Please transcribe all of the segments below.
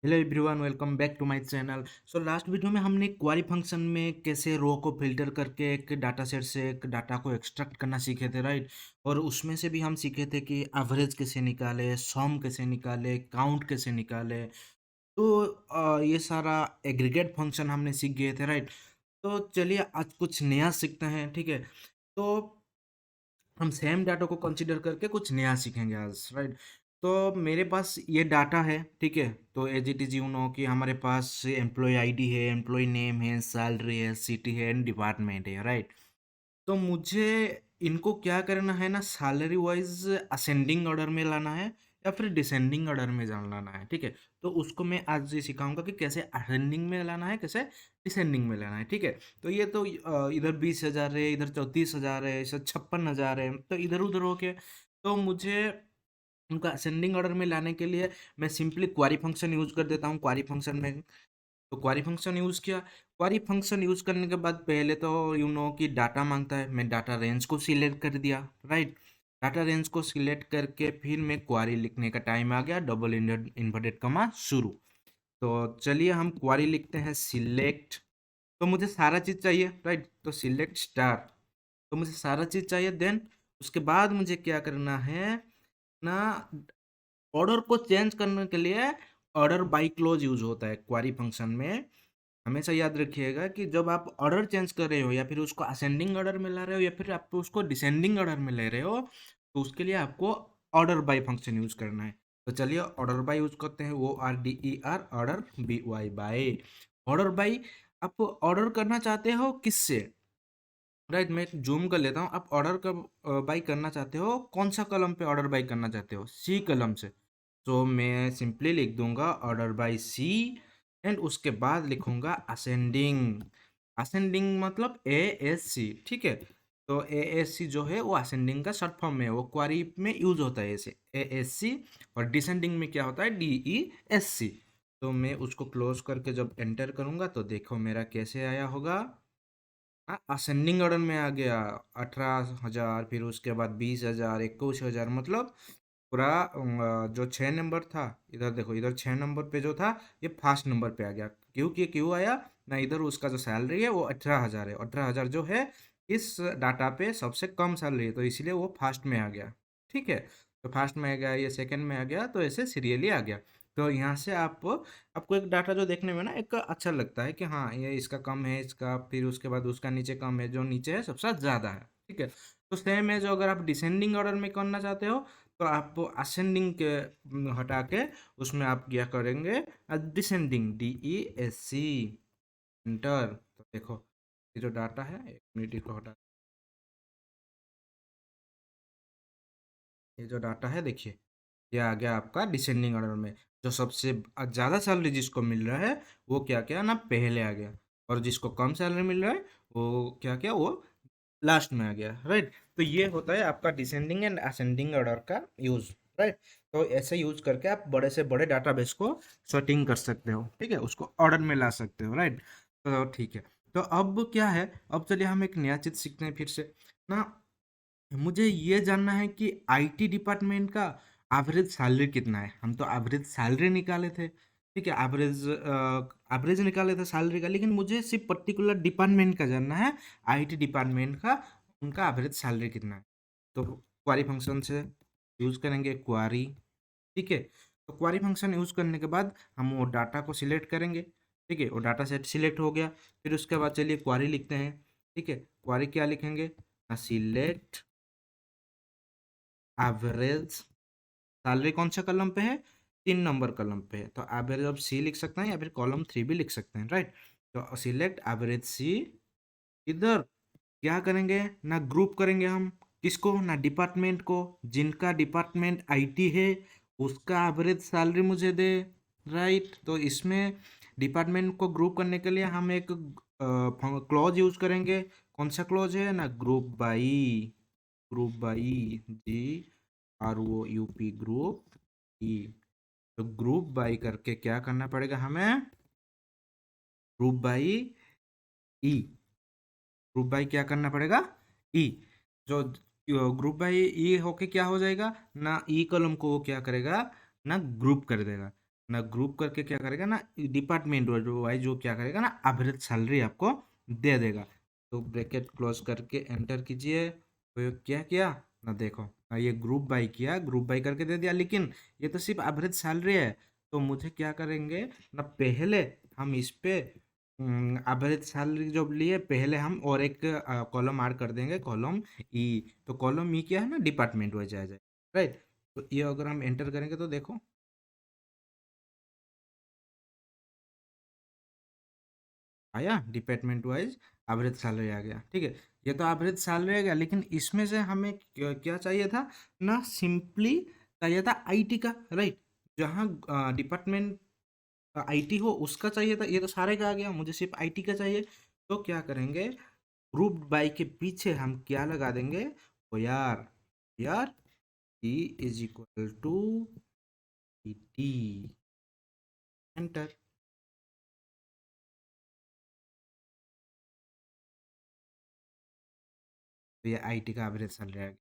Hello everyone, welcome back to my channel. So last video में हमने क्वारी function में कैसे रो को फिल्टर करके एक डाटा सेट से एक डाटा को एक्सट्रैक्ट करना सीखे थे, राइट। और उसमें से भी हम सीखे थे कि एवरेज कैसे निकाले, सम कैसे निकाले, काउंट कैसे निकाले। तो ये सारा एग्रीगेट फंक्शन हमने सीख गए थे, राइट। तो चलिए आज कुछ नया सीखते हैं, ठीक है। तो हम सेम डाटा को कंसीडर करके कुछ नया सीखेंगे आज, राइट। तो मेरे पास ये डाटा है, ठीक है। तो as it is you know कि हमारे पास एम्प्लॉय आईडी है, एम्प्लॉय नेम है, सैलरी है, सिटी है एंड डिपार्टमेंट है, राइट। तो मुझे इनको क्या करना है ना, सैलरी वाइज असेंडिंग ऑर्डर में लाना है या फिर डिसेंडिंग ऑर्डर में लाना है, ठीक है। तो उसको मैं आज ये सिखाऊंगा कि कैसे असेंडिंग में लाना है, कैसे डिसेंडिंग में लाना है, ठीक है। तो ये तो इधर 20,000 है, इधर 34,000 है, इधर 56,000 है, तो इधर उधर हो के तो मुझे उनका असेंडिंग ऑर्डर में लाने के लिए मैं सिंपली क्वारी फंक्शन यूज कर देता हूँ। क्वारी फंक्शन में तो क्वारी फंक्शन यूज़ किया। क्वारी फंक्शन यूज़ करने के बाद पहले तो यू नो कि डाटा मांगता है, मैं डाटा रेंज को सिलेक्ट कर दिया, राइट। डाटा रेंज को सिलेक्ट करके फिर मैं क्वारी लिखने का टाइम आ गया, डबल इन्वर्टेड कमा शुरू। तो चलिए हम क्वारी लिखते हैं सिलेक्ट। तो मुझे सारा चीज़ चाहिए, राइट। तो सिलेक्ट स्टार, तो मुझे सारा चीज़ चाहिए। देन उसके बाद मुझे क्या करना है ना, ऑर्डर को चेंज करने के लिए ऑर्डर बाई क्लोज यूज होता है क्वारी फंक्शन में। हमेशा याद रखिएगा कि जब आप ऑर्डर चेंज कर रहे हो या फिर उसको असेंडिंग ऑर्डर में ला रहे हो या फिर आप उसको डिसेंडिंग ऑर्डर में ले रहे हो, तो उसके लिए आपको ऑर्डर बाय फंक्शन यूज करना है। तो चलिए ऑर्डर बाय यूज करते हैं, ORDER, order BY by. Order by, आप ऑर्डर करना चाहते हो किससे, राइट। मैं जूम कर लेता हूँ। आप ऑर्डर का बाई करना चाहते हो, कौन सा कलम पे ऑर्डर बाई करना चाहते हो, सी कलम से। तो मैं सिंपली लिख दूंगा ऑर्डर बाई सी एंड उसके बाद लिखूंगा असेंडिंग। असेंडिंग मतलब ASC, ठीक है। तो ASC जो है वो असेंडिंग का शॉर्ट फॉर्म में है, वो क्वारी में यूज होता है ऐसे ASC। और डिसेंडिंग में क्या होता है, DESC। तो मैं उसको क्लोज करके जब एंटर करूंगा तो देखो मेरा कैसे आया होगा। हाँ, असेंडिंग ऑर्डर में आ गया 18,000, फिर उसके बाद 20,000, 21,000, मतलब पूरा जो 6 नंबर था, इधर देखो, इधर 6 नंबर पे जो था ये फर्स्ट नंबर पे आ गया। क्योंकि क्यों आया ना, इधर उसका जो सैलरी है वो 18,000 है। 18,000 जो है इस डाटा पे सबसे कम सैलरी है, तो इसलिए वो फर्स्ट में आ गया, ठीक है। तो फर्स्ट में आ गया, ये सेकंड में आ गया, तो ऐसे सीरियली आ गया। तो यहाँ से आपको एक डाटा जो देखने में ना एक अच्छा लगता है कि हाँ ये इसका कम है, इसका फिर उसके बाद उसका नीचे कम है, जो नीचे है सबसे ज़्यादा है, ठीक है। तो सेम है, जो अगर आप डिसेंडिंग ऑर्डर में करना चाहते हो तो आप असेंडिंग के हटा के उसमें आप क्या करेंगे, डिसेंडिंग, DESC, इंटर। तो देखो ये जो डाटा है, एक मिनट इसको हटा, ये जो डाटा है देखिए, ये आ गया आपका डिसेंडिंग ऑर्डर में। जो सबसे ज़्यादा सैलरी जिसको मिल रहा है वो क्या क्या ना पहले आ गया, और जिसको कम सैलरी मिल रहा है वो क्या क्या, वो लास्ट में आ गया, राइट। तो ये होता है आपका डिसेंडिंग एंड असेंडिंग ऑर्डर का यूज, राइट। तो ऐसे यूज करके आप बड़े से बड़े डाटाबेस को सेटिंग कर सकते हो, ठीक है, उसको ऑर्डर में ला सकते हो, राइट। तो ठीक है। तो अब क्या है, अब चलिए हम एक नया चीज सीखते हैं फिर से ना। मुझे ये जानना है कि IT डिपार्टमेंट का एवरेज सैलरी कितना है। हम तो एवरेज सैलरी निकाले थे, ठीक है, एवरेज निकाले थे सैलरी का, लेकिन मुझे सिर्फ पर्टिकुलर डिपार्टमेंट का जानना है, IT डिपार्टमेंट का उनका एवरेज सैलरी कितना है। तो क्वारी फंक्शन से यूज करेंगे क्वारी, ठीक है। तो क्वारी फंक्शन यूज करने के बाद हम वो डाटा को सिलेक्ट करेंगे, ठीक है। वो डाटा सेट सिलेक्ट हो गया, फिर उसके बाद चलिए क्वारी लिखते हैं, ठीक है। क्वारी क्या लिखेंगे, सिलेक्ट एवरेज। सैलरी कौन सा कॉलम पे है, 3 नंबर कॉलम पे है, तो एवरेज ऑफ सी लिख सकते हैं या फिर कॉलम 3 भी लिख सकते हैं, राइट। तो सिलेक्ट एवरेज सी। इधर क्या करेंगे ना, ग्रुप करेंगे हम किसको ना, डिपार्टमेंट को। जिनका डिपार्टमेंट IT है उसका एवरेज सैलरी मुझे दे, राइट। तो इसमें डिपार्टमेंट को ग्रुप करने के लिए हम एक क्लॉज यूज करेंगे। कौन सा क्लॉज है ना, group by. Group by, GROUP, group ई। तो ग्रुप बाई करके क्या करना पड़ेगा हमें, group by E. Group by क्या करना पड़ेगा, ई। जो ग्रुप बाई ई होके क्या हो जाएगा ना, ई कॉलम को वो क्या करेगा ना, ग्रुप कर देगा। ना ग्रुप करके क्या करेगा ना, डिपार्टमेंट वाइज जो क्या करेगा ना, एवरेज सैलरी आपको दे देगा। तो ब्रैकेट क्लोज करके एंटर कीजिए। तो ये क्या किया ना, देखो ना, ये ग्रुप बाई किया, ग्रुप बाई करके दे दिया, लेकिन ये तो सिर्फ एवरेज सैलरी है। तो मुझे क्या करेंगे ना, पहले हम इस पे एवरेज सैलरी जब लिए, पहले हम और एक कॉलम ऐड कर देंगे, कॉलम ई। तो कॉलम ई क्या है ना, डिपार्टमेंट वाइज आ जाए, राइट। तो ये अगर हम एंटर करेंगे तो देखो आया, डिपार्टमेंट वाइज एवरेज सैलरी आ गया, ठीक है। ये तो एवरेज सैलरी आ गया, लेकिन इसमें से हमें क्या क्या चाहिए था ना, सिंपली चाहिए था आईटी का, राइट। जहाँ डिपार्टमेंट आईटी हो उसका चाहिए था, ये तो सारे का आ गया, मुझे सिर्फ आईटी का चाहिए। तो क्या करेंगे, ग्रुप बाय के पीछे हम क्या लगा देंगे, ओ यार, यार E is equal to T, enter. तो ये आईटी का एवरेज सैलरी आ गया,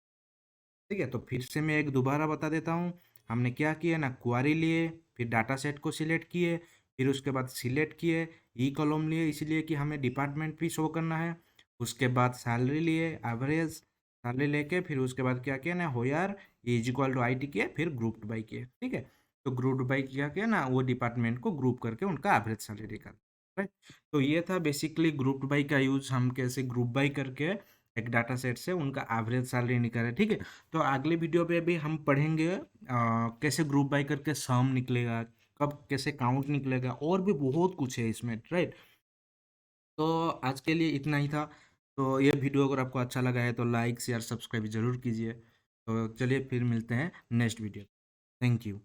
ठीक है। तो फिर से मैं एक दोबारा बता देता हूँ। हमने क्या किया ना, क्वारी लिए, फिर डाटा सेट को सिलेक्ट किए, फिर उसके बाद सिलेक्ट किए, ई कॉलम लिए इसलिए कि हमें डिपार्टमेंट भी शो करना है। उसके बाद सैलरी लिए, एवरेज सैलरी लेके, फिर उसके बाद क्या किया ना, where is equal to I T किए, फिर ग्रुप बाई किए, ठीक है। तो ग्रुप बाई क्या किया ना, वो डिपार्टमेंट को ग्रुप करके उनका एवरेज सैलरी निकाल, राइट। तो ये था बेसिकली ग्रुप बाई का यूज, हम कैसे ग्रुप बाई करके एक डाटा सेट से उनका एवरेज सैलरी निकाले, ठीक है। तो अगले वीडियो पे भी हम पढ़ेंगे कैसे ग्रुप बाय करके सम निकलेगा, कब कैसे काउंट निकलेगा, और भी बहुत कुछ है इसमें, राइट। तो आज के लिए इतना ही था। तो ये वीडियो अगर आपको अच्छा लगा है तो लाइक शेयर सब्सक्राइब जरूर कीजिए। तो चलिए फिर मिलते हैं नेक्स्ट वीडियो। Thank you.